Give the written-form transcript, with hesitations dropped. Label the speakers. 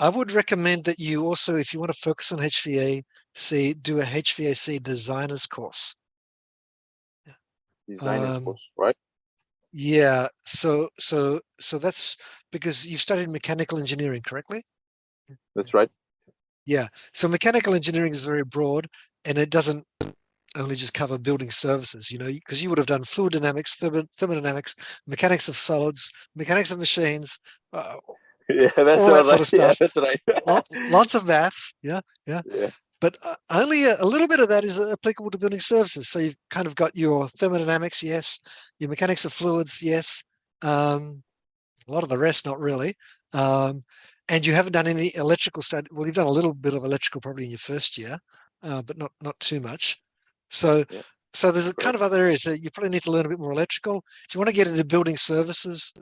Speaker 1: I would recommend that you also, if you want to focus on HVAC, do a HVAC designer's course.
Speaker 2: Designer's
Speaker 1: Um,
Speaker 2: course, right?
Speaker 1: yeah, so that's because you've studied mechanical engineering, correctly?
Speaker 2: That's right.
Speaker 1: Yeah. So mechanical engineering is very broad, and it doesn't only just cover building services, because you would have done fluid dynamics, thermodynamics, mechanics of solids, mechanics of machines, uh,
Speaker 2: Yeah, that's
Speaker 1: all
Speaker 2: all
Speaker 1: that sort
Speaker 2: right.
Speaker 1: of
Speaker 2: Yeah,
Speaker 1: stuff.
Speaker 2: that's right.
Speaker 1: Lots of maths. Yeah, yeah.
Speaker 2: Yeah,
Speaker 1: But only a little bit of that is applicable to building services. So you've kind of got your thermodynamics, yes, your mechanics of fluids, yes. A lot of the rest, not really. And you haven't done any electrical study. Well, you've done a little bit of electrical probably in your first year, but not too much. So
Speaker 2: yeah,
Speaker 1: so there's a kind
Speaker 2: correct.
Speaker 1: of other areas that you probably need to learn a bit more electrical. If you want to get into building services,